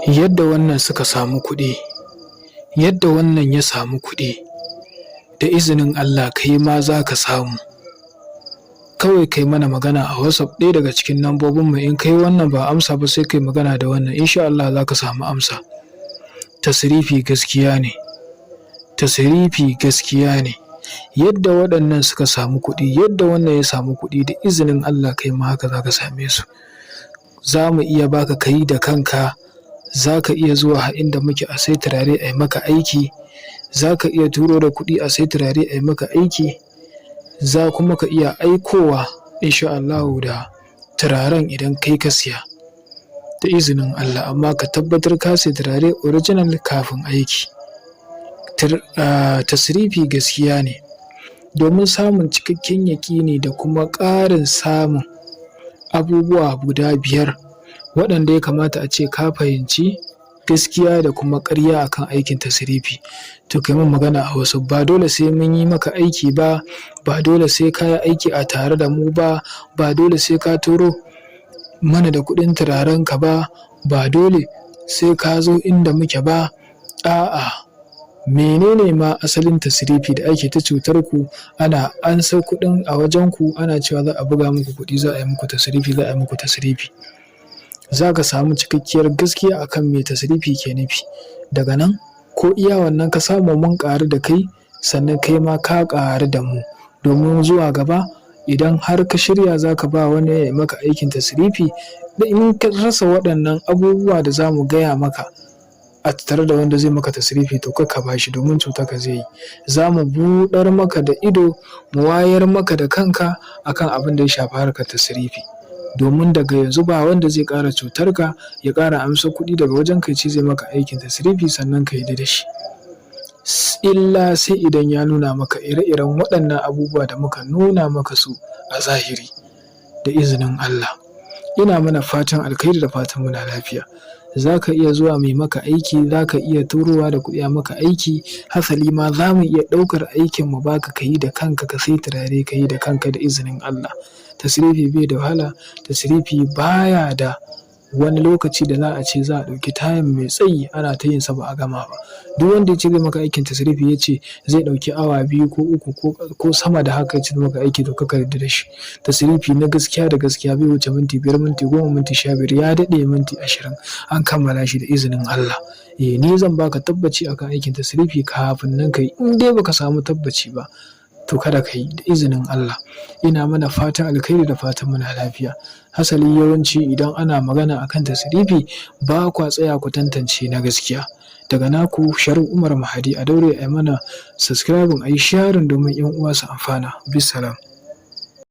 Yadda wannan suka samu kuɗi, yadda wannan ya samu kuɗi, da izinin Allah kai ma za ka samu. Kawai kai mana magana a WhatsApp ɗaya daga cikin lambobinmu, in kai wannan ba amsa ba sai kai magana da wannan, insha Allah za ka samu amsa. Tasrifi gaskiya ne, tasrifi gaskiya ne. Yadda waɗannan suka samu kuɗi, yadda wannan ya samu kuɗi, da izinin Allah kai ma haka za ka same su. Za mu iya baka kai da kanka, za ka iya zuwa inda muke a sai turare a yi maka aiki, za ka iya turo da kuɗi a sai turare a yi maka aiki, za kuma ka iya aikowa insha Allahu da turaren idan kai ka siya da izinin Allah, amma ka tabbatar ka sai turare original kafin aiki. Tasrifi gaskiya ne, domin samun cikakken yaƙini da kuma ƙarin samun abubuwa guda 5 waɗanda ya kamata a ce ka fahimci gaskiya da kuma ƙarya akan aikin tasrifi. To kai min magana a wasu, ba dole sai mun yi maka aiki ba, ba dole sai ka yi aiki a tare da mu ba, ba dole sai ka turo mana da kuɗin turarenka ba, ba dole sai ka zo inda muke ba. A'a, menene ma asalin tasrifi da ake ta cutar ku, ana ansar kuɗin a wajen ku, ana cewa za a buga muku kuɗi, za a yi muku tasrifi, za a yi muku tasrifi. Za ka samu cikakkiyar gaskiya akan me tasrifi ke nufi. Daga nan ko iya wannan ka samu mun ƙaru da kai, sannan kai ma ka ƙaru da mu. Domin zuwa gaba idan har ka shirya za ka ba wani ya yi maka aikin tasrifi, in ka rasa waɗannan abubuwa da za mu gaya maka a tattare da wanda zai maka tasrifi, to kar ka ba shi, domin cutar ka zai yi. Za mu buɗar maka da ido, mu wayar maka da kanka akan abin da ya shafi harkar tasrifi. Domin daga yanzu ba wanda zai ƙara cutar ka, ya ƙara amsar kuɗi daga wajen ka ya ce zai maka aikin tasrifi sannan ka yarda da shi. Illa sai idan ya nuna maka ire-iren waɗannan abubuwa da muka nuna maka su a zahiri da izinin Allah. Ina mana fatan alkhairi da fatan muna lafiya. Za ka iya zuwa mai maka aiki, za ka iya turowa da kuɗi a maka aiki, hasali ma za mu iya ɗaukar aikin mu baka ka yi da kanka, ka sai turare ka yi da kanka da izinin Allah. Tasrifi bai da wahala, tasrifi baya da wani lokaci da za a ce za a ɗauki time mai tsayi ana ta yin sa ba a gama ba. Duk wanda ya ce zai maka aikin tasrifi ya ce zai ɗauki awa 2 ko 3 ko sama da haka ya ce maka aiki, to ka yarda da shi. Tasrifi na gaskiya da gaskiya bai wuce minti 5, minti 10, minti 15, ya daɗe minti 20 an kammala shi da izinin Allah. Ni zan baka tabbaci akan aikin tasrifi kafin nan ka yi. In dai baka samu tabbaci ba, to kada ka yi da izinin Allah. Ina mana fatan alkhairi da fatan muna lafiya. Hasali yawanci idan ana magana akan tasrifi ba kwa tsaya ku tantance na gaskiya. Daga naku Sharif Umar Mahadi, a daure a yi mana subscribing, a yi sharing domin 'yan uwa su amfana. Bisalam.